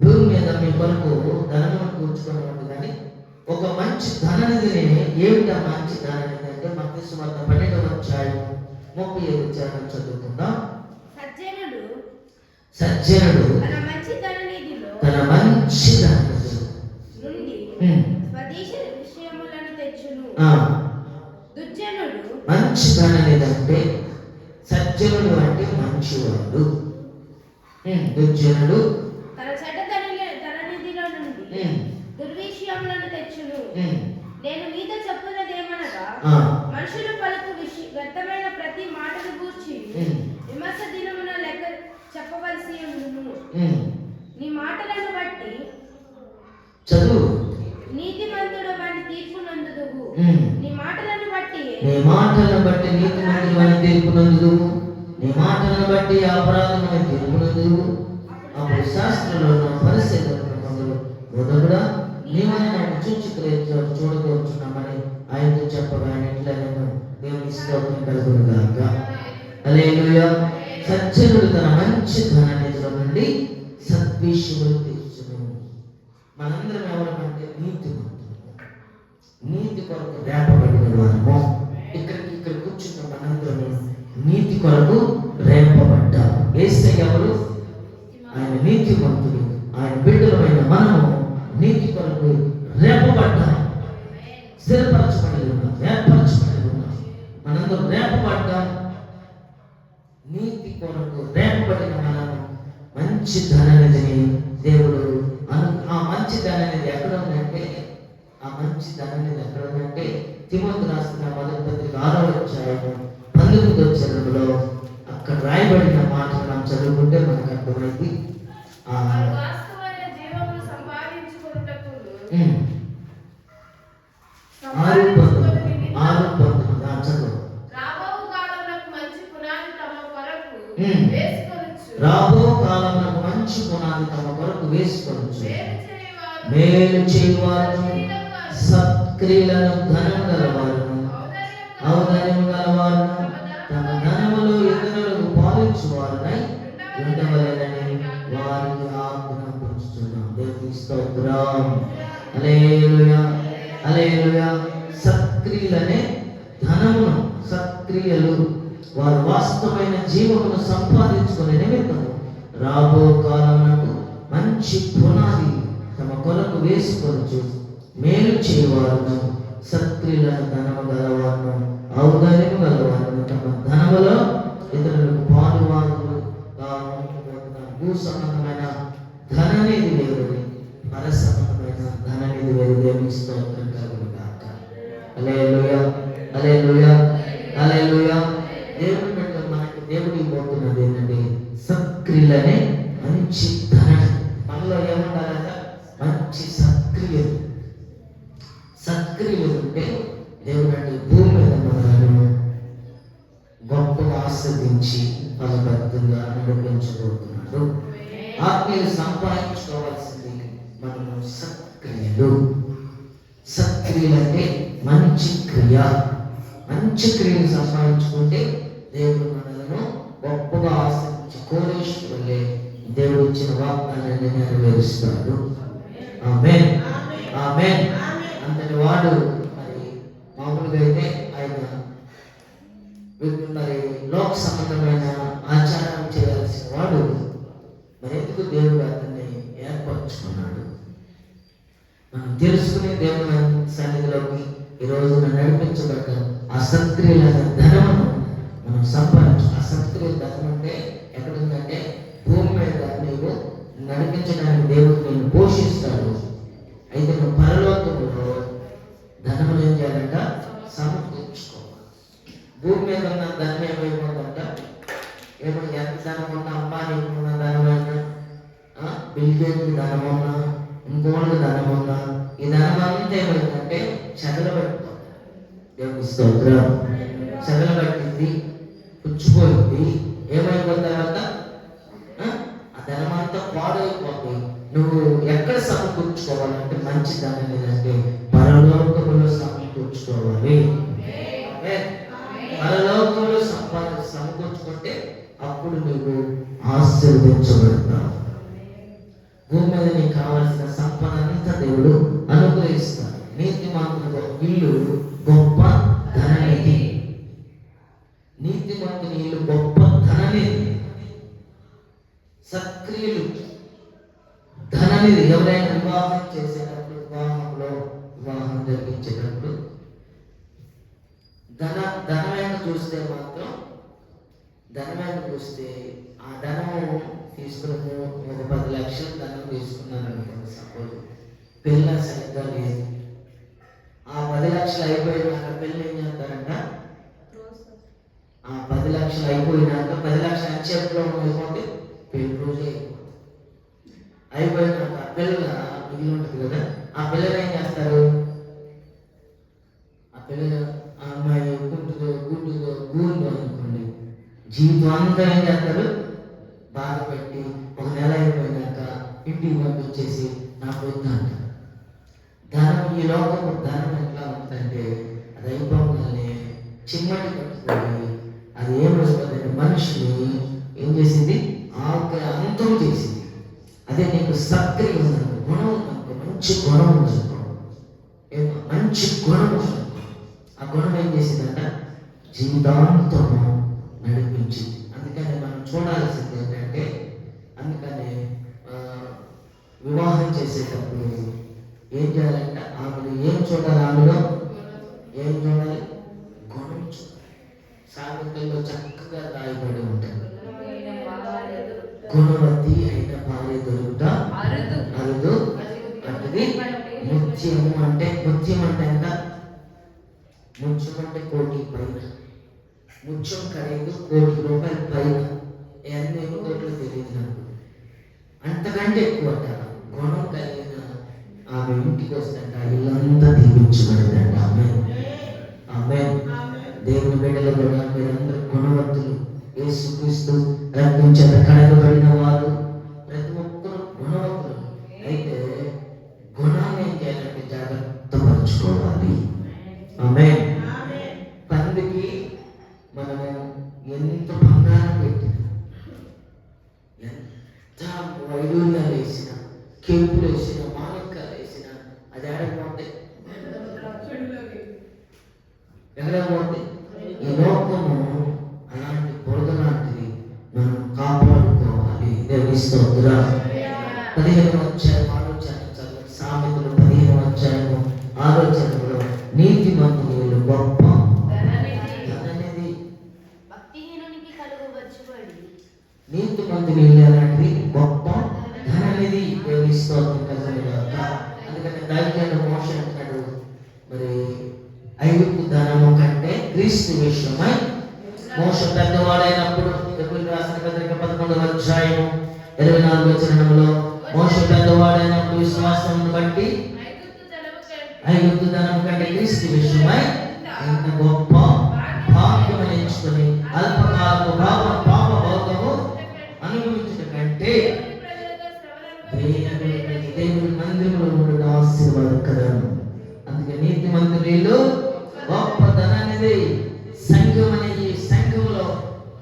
భూమి మీద మీ కొరకు ధనమును కూర్చుకున్నాడు కానీ ఒక మంచి ధననిధిని. ఏమిటా మంచి ధననిధి అంటే మత్తయి సువార్త 12వ అధ్యాయం 35వ చరణం చదువుకుందాం. సజ్జనుడు తన మంచి ధననిధిలో నుండి స్వదేశ విషయములను తెచ్చును. దుర్జనుడు మంచి ధననిధి అంటే సజ్జనుడు అంటే మంచివాడు. దుర్జనుడు తన చెడ్డ ధననిధిలో నుండి దుర్విషయములను తెచ్చును. నేను మీతో చెప్పున్నదేమనగా మనుషులు పలుకు వ్యర్థమైన ప్రతి మాటను గూర్చి విమర్శ దినమున లెక్క చెప్పవలసి ఉండును. నీ మాటలను బట్టి చదువు నీతిమంతుడు వాని తీర్పు నందుదువు. నీ మాటలను బట్టి నీతిమంతుడు వాని తీర్పు నందుదువు. నీ మాటలను బట్టి అపరాధం వాని తీర్పు నందుదువు. అప్పుడు శాస్త్రులను పరిశీలన మొదలుగా నీవని నాకు చూడకొచ్చున్నామని ఆయనతో చెప్పగా ఆయన ఎట్లా నేను దేవుని స్తోత్రం కలుగును గాక. హల్లెలూయా. సజ్జనుడు తన మంచి ధననిధిలో నుండి సద్విషయములు తెచ్చును. మనందరం ఎవరమంటే నీతిమంతులు, నీతి కొరకు రేపబడిన వారము. ఇక్కడ కూర్చున్న మనందరము నీతి కొరకు రేపబడ్డాము. యేసయ్య ఎవరు? ఆయన నీతిమంతుడు. ఆయన బిడ్డలమైన మనము నీతి కొరకు రేపబడ్డాం, స్థిరపరచబడి ఉన్నాం, ఏర్పరచబడి ఉన్నాం. మనందరం రేపబడ్డాం. నీతి కొరకు రేపబడిన మనము మంచి ధననిధిని దేవుడు ఆ మంచి ధననిధి ఎక్కడ ఉందంటే తిమోతి రాసిన మొదటి పత్రిక 6వ అధ్యాయము 19వ చరణంలో అక్కడ రాయబడిన మాటలు మనం చదువుకుంటే మనకు అర్థమైంది. రాబో కాలమునకు మంచి పునాది తమ కొరకు వేసుకొనొచ్చు. మేలు చేయువారును సత్క్రియలను ధనము గలవారును ఔదార్యము గలవారును తమ ధనములో ఇతరులకు పాలించువారునై ఉండవలెనని వారికి ఆజ్ఞాపించుచున్నాం. దేవుని స్తోత్రం. హల్లెలూయా, హల్లెలూయా. సత్క్రియలనే ధనమును, సత్క్రియలు వారు వాస్తవమైన జీవమును సంపాదించుకునే నిమిత్తము రాబో కాలమునకు మంచి పునాది తమ కొరకు వేసుకొనొచ్చు. మేలు చేయవారును సత్క్రియలను ధనము గలవారును ఔదార్యము గలవారును తమ ధనములో ఇతరులకు పాలువారులు భూ సంబంధమైన ధననిధి వేరుని పర సంబంధమైన ధననిధి వేరు. దేవుని స్తోత్రం కలుగును గాక. హల్లెలూయా, హల్లెలూయా, హల్లెలూయా. దేవుని బిడ్డ మనకి దేవుడు ఇవ్వబోతున్నది ఏంటంటే సత్క్రియలనే మంచి ధనం. మనలో ఏముండాలంట? మంచి సత్క్రియలు. సత్క్రియలు ఉంటే దేవుడు అంటే ఆస్వాదించి ఫలభద్రంగా నడిపించబోతున్నాడు. ఆత్మీయులు సంపాదించుకోవాల్సింది మనము సత్క్రియలు. సత్క్రియలు అంటే మంచి క్రియ. మంచి క్రియలు సంపాదించుకుంటే దేవుడు మనలను గొప్పగా ఆశ్రయించి కోరేశ్వరులే దేవుడు ఇచ్చిన వాగ్దానాన్ని నెరవేరుస్తాడు. ఆమేన్, ఆమేన్. అంతటి వాడు మరి మామూలుగా అయితే ఆయన మరి లోక సంబంధమైన ఆచారం చేయాల్సిన వాడు మరి ఎందుకు దేవుడు అతన్ని ఏర్పరచుకున్నాడు? మనం తెలుసుకునే దేవుని సన్నిధిలోకి ఈ రోజున నడిపించబడ్డ అసత్క్రియలైన ధనమును మనం సంపాదించు. అసత్క్రియ ధనం అంటే ఎక్కడుందంటే భూమి మీద నీవు నడిపించడానికి దేవుడు నేను పోషిస్తాడు. అయితే నువ్వు పరలోకంలో ధనములు ఏం చేయాలంట? సమకూర్చుకోవాలి. భూమి మీద ఉన్న ధనం ఏమైపోతుందంట? ఏమో ఎంత ధనం ఉన్నా, అంబానీకి ఉన్న ధనమైనా, బిల్గేట్కి ధనం ఉన్నా, ఇంకోళ్ళకి ధనం ఉన్నా, ఈ ధనం అంతా ఏమైందంటే చెదలు పెట్టుకోవాలి. దేవుని స్తోత్రం. చెదలు పట్టింది, పుచ్చిపోయింది. ఏమైపోయిన తర్వాత ఆ ధనం అంతా పాడైపోతుంది. నువ్వు ఎక్కడ సమకూర్చుకోవాలంటే మంచి ధనం లేదంటే పరలోకములో సమకూర్చుకోవాలి. పరలోకంలో సమకూర్చుకుంటే అప్పుడు నువ్వు ఆశీర్వదించబడతావు. భూమి మీద నీకు కావాల్సిన సంపద అంతా దేవుడు అనుగ్రహిస్తాడు. నీతిమంతుని ఇల్లు గొప్ప ధననిధి. నీతిమంతుని ఇల్లు గొప్ప ధననిధి. సత్క్రియలు ధననిధి. ఎవరైనా వివాహం చేసేటప్పుడు, వివాహం జరిగించేటప్పుడు ధనమైన చూస్తే మాత్రం ఆ ధనము తీసుకున్నాము. ఒక 10 లక్షలు ధనం తీసుకున్నాను అనుకోండి. సపోజ్ పిల్ల సరిగ్గా లేదు. ఆ 10 లక్షలు అయిపోయినాక పిల్లలు ఏం చేస్తారంట? ఆ 10 లక్షలు అయిపోయినాక 10 లక్షలు అచ్చేట్లో అయిపోతే పెళ్లి రోజే అయిపోయినాక పిల్లల మిగిలి ఉంటుంది కదా, ఆ పిల్లలు ఏం చేస్తారు? ఆ పిల్లలు ఆ అమ్మాయి గుడ్డుదో గూందో అనుకోండి, జీవితం అంతా ఏం చేస్తారు? బాధ పెట్టి ఒక నెల అయిపోయినాక ఇంటికి పంపించేసి నాకు వద్దంట. ధనం, ఈ లోకము ధనం ఎట్లా ఉంటుందంటే అది అయిపోగానే చిమ్మటి పట్టుకొని అది ఏమవుతుందంటే మనిషిని ఏం చేసింది? అంతం చేసింది. అదే నీకు సత్క్రియ ఉందనుకో, గుణం ఉందనుకో, మంచి గుణం ఉందనుకో, మంచి గుణం ఉందనుకో, ఆ గుణం ఏం చేసిందంట? జీవితాంతము నడిపించింది. అందుకని మనం చూడాల్సింది ఏంటంటే, అందుకని వివాహం చేసేటప్పుడు ఏం చేయాలంటే ఆమెను ఏం చూడాలి? ఆమెలో ఏం చూడాలి? గుణం చూడాలి. సామెతల్లో చక్కగా రాయబడి ఉంటుంది, గుణవతి అయిన భార్య దొరుకుట అరుదు, అటుది ముత్యము. అంటే ముత్యం అంటే ఎంత? ముత్యం అంటే 1 కోటి పైన. ముత్యం ఖరీదు 1 కోటి రూపాయల పైన. ఎన్ని కోట్లు తెలియదు నాకు, అంతకంటే ఎక్కువ అంట. గుణం కలిగిన ఆమె ఇంటికి వస్తుంట ఇల్లంతా దీవించబడదంట. ఆమేన్. దేవుని బిడ్డలు కూడా మీరందరూ గుణవంతులు. యేసుక్రీస్తు రక్తం చేత కడగబడిన వారు ప్రతి ఒక్కరు గుణవంతులు. అయితే గుణాన్ని ఏం చేయాలంటే జాగ్రత్త పరచుకోవాలి. ఆమేన్. పందికి మనము ఎంత బంగారం పెట్టిన, ఎంత వైడూర్యాలు వేసిన, కెంపులు వేసిన, మాణిక్యాలు వేసిన, అది ఆడకపోతే ఎక్కడ పోతే? ఈ లోకము అలాంటి బురద లాంటిది. మనం కాపాడుకోవాలి. దేవుని స్తోత్రం. 15వ అధ్యాయం ఆలోచన సామెతలు 15వ అధ్యాయము ఆలోచనలో నీతిమంతులు గొప్ప ధననిధి. నీతిమంతులు అలాంటిది గొప్ప ధననిధి. దేవుని స్తోత్రం కలుగుగాక. అందుకని దైవజనుడు మోషే అంటాడు, మరి ఐగుప్తు ధనము కంటే క్రీస్తు విషయమై. మోషే పెద్దవాడైనప్పుడు ఎబ్రీయులకు రాసిన పత్రిక 11వ అధ్యాయం 24వ వచనంలో మోషే పెద్దవాడైనప్పుడు విశ్వాసమును బట్టి ఐగుప్తు ధనము కంటే క్రీస్తు విషయమై ఎంత గొప్ప భాగ్యమని ఎంచుకొని అల్పకాలపు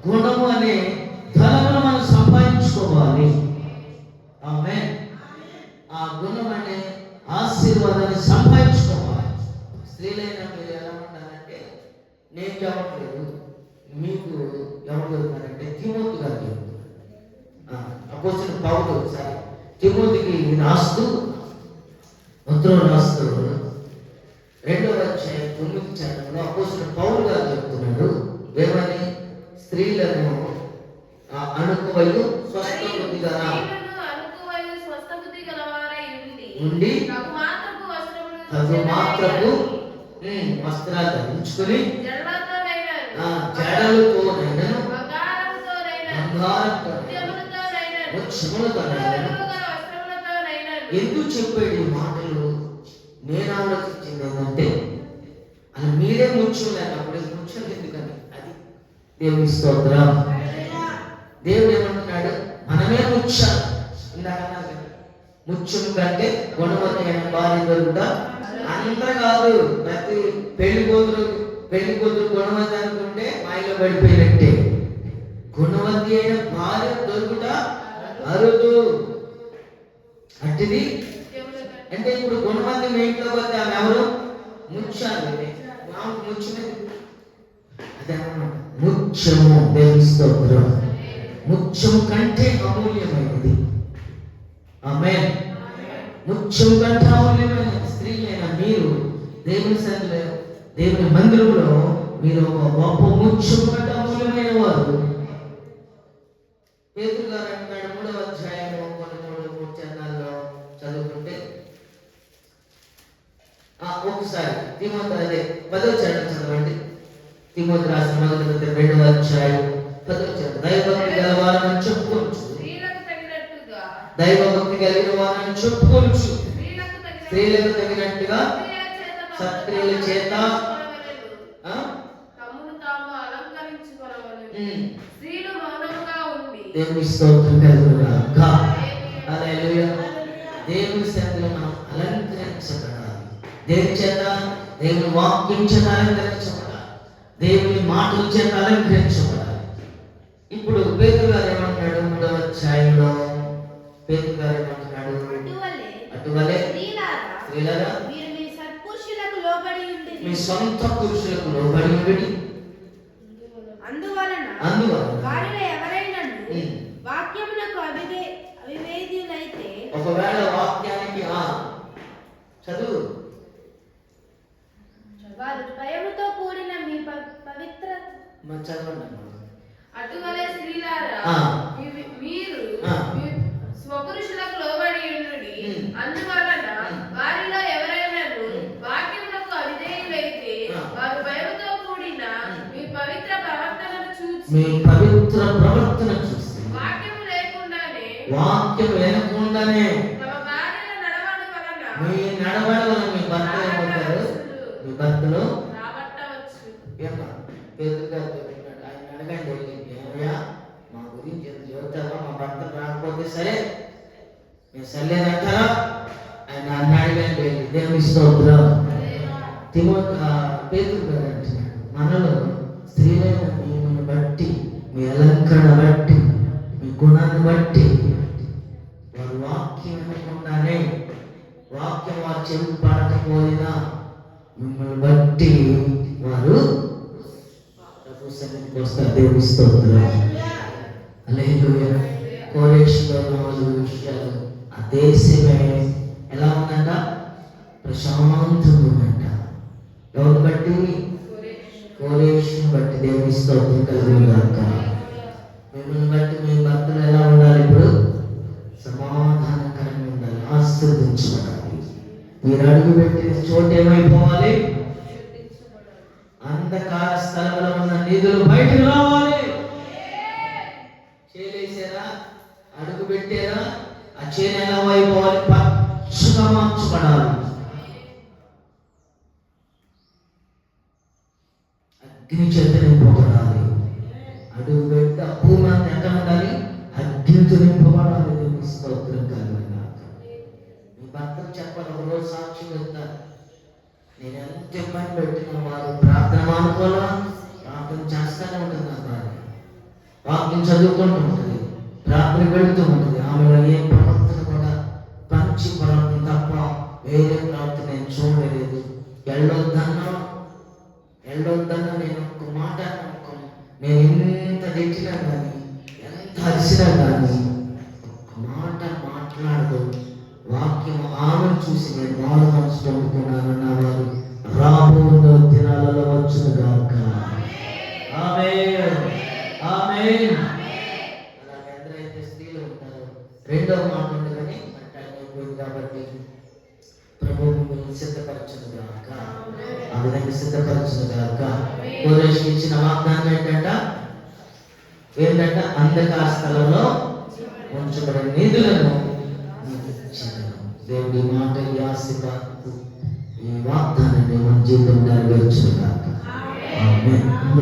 గుణము అనే ధనమును మనం సంపాదించుకోవాలి. ఆమేన్. ఆ గుణం అనే ఆశీర్వాదాన్ని సంపాదించుకోవాలి. స్త్రీలైన మీరు ఎలా ఉంటారంటే, నేను చెప్పట్లేదు, మీకు ఎవరు దొరుకుతారంటే తిమోతి గారు దొరుకుతారు. అపోస్తలుడైన పౌలు తిమోతికి రాస్తూ ఉత్తరం రాస్తూ 2వ అధ్యాయం 9వ చరణంలో అపోస్తలుడైన పౌలు గారు చెప్తున్నాడు ఏమని? స్త్రీలను అనుకువయు స్వస్థ బుద్ధి గల ఉండి తగు మాత్రపు వస్త్రాలు ధరించుకుని జడలతోనైనను బంగారంతో ఎందుకు చెప్పాడు ఈ మాటలు? నేను ఆలోచించింది ఏంటంటే, అది మీరే ముఖ్యం లేనప్పుడు ముఖ్యం ఎందుకని. అది దేవుని స్తోత్రం. దేవుడు ఏమంటున్నాడు? మనమే ముఖ్యం. ఇందాక ముఖ్యం కంటే గుణవత్తమైన భార్య దొరుకుతా అంత కాదు. ప్రతి పెళ్లి కూతురు గుణవతి అనుకుంటే మాయలో పడిపోయినట్టే. గుణవతి అయిన భార్య దొరుకుతా అరుదు. అట్టిది అంటే ఇప్పుడు గుణవతి మీ ఇంట్లోకి వస్తే ఆమె ఎవరు? ముత్యాలు. ముత్యమే అదన్నమాట. ముత్యము దేవుని స్తోత్రం. ముత్యం కంటే అమూల్యమైనది. ఆమేన్. ముత్యం కంటే అమూల్యమైన స్త్రీ అయిన మీరు దేవుని సన్నిధిలో, దేవుని మందిరంలో మీరు ఒక గొప్ప ముత్యం కంటే అమూల్యమైన వారు. పేతురు గారు అంటున్నాడు 3వ అధ్యాయం 3 చరణాల్లో చదువుకుంటే, ఒకసారి తిమోతి అదే 10వ చరణం చదవండి. తిమోతి రాసిన మొదటి పత్రిక 2వ అధ్యాయం 10వ చరణం. దైవభక్తి గల వారని చెప్పుకోవచ్చు. దైవభక్తి కలిగిన వారని చెప్పుకోవచ్చు. స్త్రీలకు తగినట్టుగా సత్క్రియల చేత దేవుని స్తోత్రం కలుగునుగాక. హల్లెలూయా. దేవుని సన్నిధిలో మనం అలంకరించబడాలి. దేని చేత? దేవుని వాక్యం చేత అలంకరించబడాలి. దేవుని మాటల చేత అలంకరించబడాలి. ఇప్పుడు పేతురు గారు ఏమంటున్నాడు? 3వ అధ్యాయంలో పేతురు గారు ఏమంటున్నాడు? అటువలే స్త్రీలారా మీ సొంత పురుషులకు లోబడి ఉండి, అందువలన ఒకవేళ వాక్యానికి చదువు భయముతో కూడిన మీ పవిత్ర చదవండి. అటువలే స్త్రీలారా మీరు స్వపురుషులకు లోబడి ఉండుడి. అందువలన వారిలో ఎవరైనా వాక్యమునకు అవిధేయులైతే వారు భయముతో కూడిన మీ పవిత్ర ప్రవర్తనను చూసి వాక్యము లేకుండానే తమ భార్యల నడవడి వలన మీ భర్త ఏమంటారు? మీ భర్తలు రాబట్టవచ్చు. పేతురు గారు చెప్పినట్టు ఆయన అడగండి, ఏమయ్యా మా గురించి ఎంత చెబుతారా? మా భర్త రాకపోతే సరే నేను సర్లేదంటారా? ఆయన అన్న అడగండి. దేవుని స్తోత్రం. పేతురు గారు అంటున్నాడు, మనలో స్త్రీలైన మిమ్మల్ని బట్టి, మీ అలంకరణ బట్టి, మీ గుణాన్ని బట్టి వారు వాక్యం వినకుండానే, వాక్యం వారు చెవి పడకపోయినా మిమ్మల్ని బట్టి వారు ప్రభు సన్నిధికి వస్తారు. దేవుని స్తోత్రం. హల్లెలూయా. కోరేషులో 4 విషయాలు. ఆ దేశమే ఎలా ఉందంట? ప్రశాంతంగా ఉందంట. ఎవరిని బట్టి? కోరేషుని బట్టి. దేవుని స్తోత్రం కలుగునుగాక. మిమ్మల్ని బట్టి మీ భర్తలు ఎలా ఉండాలి? ఇప్పుడు సమాధానకరంగా ఉండాలి, ఆశీర్వదించబడాలి. మీరు అడుగు పెట్టిన చోటు ఏమైపోవాలి? అంధకార స్థలంలో ఉన్న నిధులు బయటకు రావాలి. చేలేసారా? అడుగు పెట్టారా? ఆ చేను ఎలా అయిపోవాలి? పచ్చగా మార్చబడాలి. అగ్ని చేత నింపబడాలి. అడుగు పెట్టి ఆ భూమి అంతా ఎంత ఉండాలి? అగ్నితో నింపబడాలి. దేవుని స్తోత్రం కలుగునుగాక. మీ భర్తకు చెప్పాలి, ఒకరోజు సాక్ష్యం చెప్తారు. నేను ఎంత ఇబ్బంది పెట్టిన వారు ప్రార్థన మానుకోవాలా? ప్రార్థన చేస్తానే ఉంటుంది నా భార్య. వాక్యం చదువుకుంటూ ఉంటుంది, రాత్రి వెళుతూ ఉంటుంది. ఆమెలో ఏ ప్రవర్తన కూడా మంచి ప్రవర్తన తప్ప వేరే ప్రవర్తన నేను చూడలేదు. వెళ్ళొద్దన్నా నేను ఒక్క మాట అనుకోను. నేను ఎంత తెచ్చినా కానీ, ఎంత అరిసినా కానీ ఒక్క మాట మాట్లాడదు. వాక్యం ఆమెను చూసి నేను వాళ్ళ మనసు పొందుకున్నాను అన్నవారు రాబోయే దినాలలో వచ్చును గాక. ఆమేన్, ఆమేన్. అలాగే ఎందరైతే స్త్రీలు ఉంటారో రెండవ మాట ఉంది కానీ టైం అయిపోయింది కాబట్టి ప్రభువు మిమ్మల్ని సిద్ధపరచును గాక. ఆ విధంగా సిద్ధపరచును గాక. కోరేష్కి ఇచ్చిన వాగ్దానం ఏంటంట అంధకార స్థలంలో ఉంచబడిన నిధులను దేవుడి మాట ఈ ఆశీర్వాదం ఈ వాగ్దానాన్ని మన జీవితం నెరవేర్చును గాక. ఆమేన్.